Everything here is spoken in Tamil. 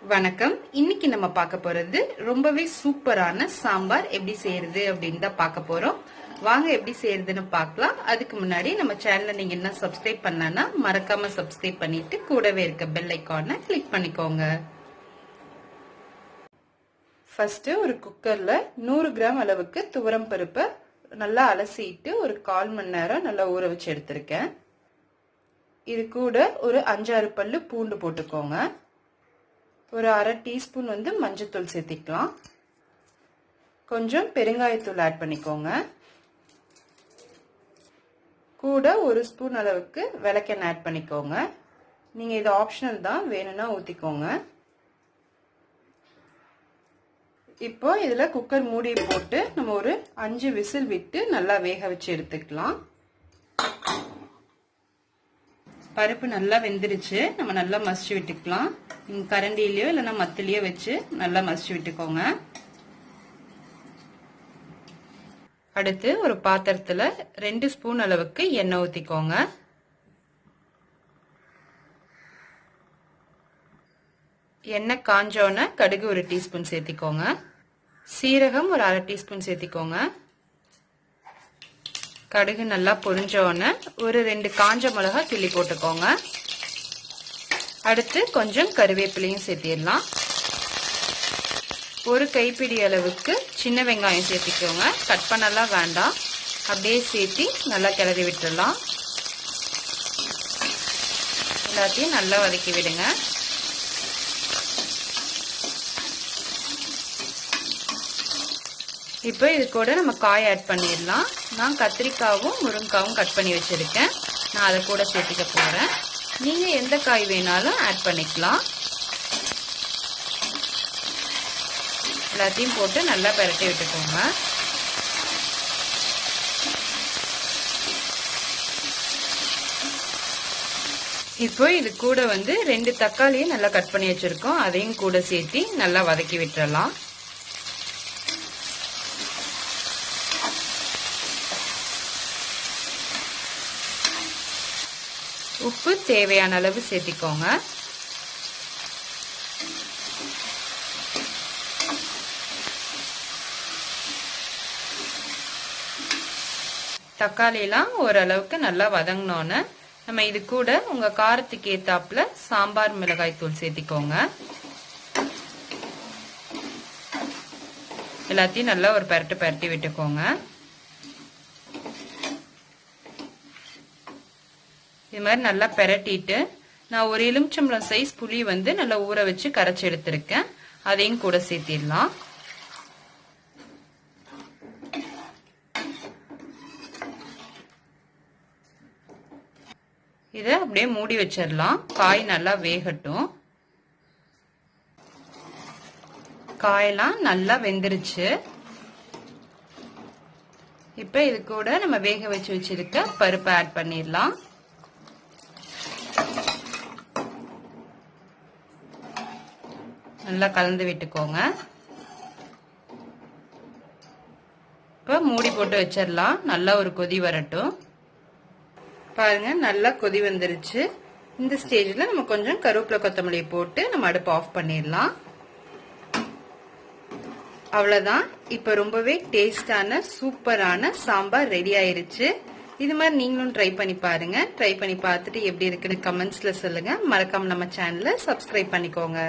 வணக்கம். இன்னைக்கு நம்ம பார்க்க போறது ரொம்பவே சூப்பரான சாம்பார் எப்படி செய்யறது அப்படின்னு தான் பார்க்க போறோம். வாங்க எப்படி செய்யறதுன்னு பார்க்கலாம். அதுக்கு முன்னாடி நம்ம சேனலை நீங்க என்ன சப்ஸ்கிரைப் பண்ணலன்னா மறக்காம சப்ஸ்கிரைப் பண்ணிட்டு கூடவே இருக்க பெல் ஐக்கானை கிளிக் பண்ணிக்கோங்க. ஃபர்ஸ்ட் ஒரு குக்கர்ல 100 கிராம் அளவுக்கு துவரம் பருப்பை நல்லா அலசிட்டு ஒரு 1/4 மணி நேரம் நல்லா ஊற வச்சு எடுத்திருக்கேன். இது கூட ஒரு 5-6 பல்லு பூண்டு போட்டுக்கோங்க. ஒரு 1/2 டீஸ்பூன் மஞ்சத்தூள் சேர்த்திக்கலாம். கொஞ்சம் பெருங்காயத்தூள் ஆட் பண்ணிக்கோங்க. கூட ஒரு ஸ்பூன் அளவுக்கு விளக்கெண்ணெய் ஆட் பண்ணிக்கோங்க. நீங்க இது ஆப்ஷனல் தான், வேணும்னா ஊத்திக்கோங்க. இப்போ இதுல குக்கர் மூடி போட்டு நம்ம ஒரு 5 விசில் விட்டு நல்லா வேக வச்சு எடுத்துக்கலாம். பருப்பு நல்லா வெந்துருச்சு. நம்ம நல்லா மசிச்சு விட்டுக்கலாம். கரண்டிலயோ இல்லைன்னா மத்திலயோ வச்சு நல்லா மசிச்சு விட்டுக்கோங்க. அடுத்து ஒரு பாத்திரத்துல 2 ஸ்பூன் அளவுக்கு எண்ணெய் ஊத்திக்கோங்க. எண்ணெய் காஞ்சோன கடுகு ஒரு டீஸ்பூன் சேர்த்திக்கோங்க. சீரகம் ஒரு 1/2 டீஸ்பூன் சேர்த்திக்கோங்க. கடுகு நல்லா பொரிஞ்சோன ஒரு 2 காஞ்ச மிளகா கிள்ளி போட்டுக்கோங்க. அடுத்து கொஞ்சம் கருவேப்பிலையும் சேர்த்திடலாம். ஒரு கைப்பிடி அளவுக்கு சின்ன வெங்காயம் சேர்த்திக்கோங்க. கட் பண்ணலாம் வேண்டாம், அப்படியே சேர்த்தி நல்லா கிளறி விட்டுடலாம். எல்லாத்தையும் நல்லா வதக்கி விடுங்க. இப்போ இது கூட நம்ம காய் ஆட் பண்ணிடலாம். நான் கத்திரிக்காவும் முருங்கைக்காவும் கட் பண்ணி வச்சிருக்கேன். நான் அதை கூட சேர்த்துக்க போறேன். நீங்க எந்த காய் வேணாலும் ஆட் பண்ணிக்கலாம். எல்லாத்தையும் போட்டு நல்லா பரட்டி விட்டுக்கோங்க. இப்போ இது கூட 2 தக்காளியும் நல்லா கட் பண்ணி வச்சிருக்கோம். அதையும் கூட சேர்த்து நல்லா வதக்கி விட்டுறலாம். உப்பு தேவையான அளவு சேர்த்திக்கோங்க. தக்காளி எல்லாம் ஓரளவுக்கு நல்லா வதங்கினோன்னு நம்ம இது கூட உங்க காரத்துக்கு ஏத்தாப்புல சாம்பார் மிளகாய் தூள் சேர்த்திக்கோங்க. எல்லாத்தையும் நல்லா ஒரு பரட்டி விட்டுக்கோங்க. இது மாதிரி நல்லா பெரட்டிட்டு நான் ஒரு எலுமிச்சம்பழம் சைஸ் புளி நல்லா ஊற வச்சு கரைச்சி எடுத்திருக்கேன். அதையும் கூட சேர்த்திடலாம். இதை அப்படியே மூடி வச்சிடலாம். காய் நல்லா வேகட்டும். காயெல்லாம் நல்லா வெந்துருச்சு. இப்ப இது கூட நம்ம வேக வச்சு வச்சிருக்க பருப்பை ஆட் பண்ணிடலாம். நல்லா கலந்து விட்டுக்கோங்க. இப்ப மூடி போட்டு வச்சிடலாம். நல்லா ஒரு கொதி வரட்டும். பாருங்க நல்லா கொதி வந்துருச்சு. இந்த ஸ்டேஜ்ல நம்ம கொஞ்சம் கருவேப்பிலை கொத்தமல்லி போட்டு நம்ம அடுப்பு ஆஃப் பண்ணிடலாம். அவ்வளவுதான். இப்ப ரொம்பவே டேஸ்டான சூப்பரான சாம்பார் ரெடி ஆயிருச்சு. இது மாதிரி நீங்களும் ட்ரை பண்ணி பாருங்க. ட்ரை பண்ணி பார்த்துட்டு எப்படி இருக்குன்னு கமெண்ட்ஸ்ல சொல்லுங்க. மறக்காம நம்ம சேனலை சப்ஸ்கிரைப் பண்ணிக்கோங்க.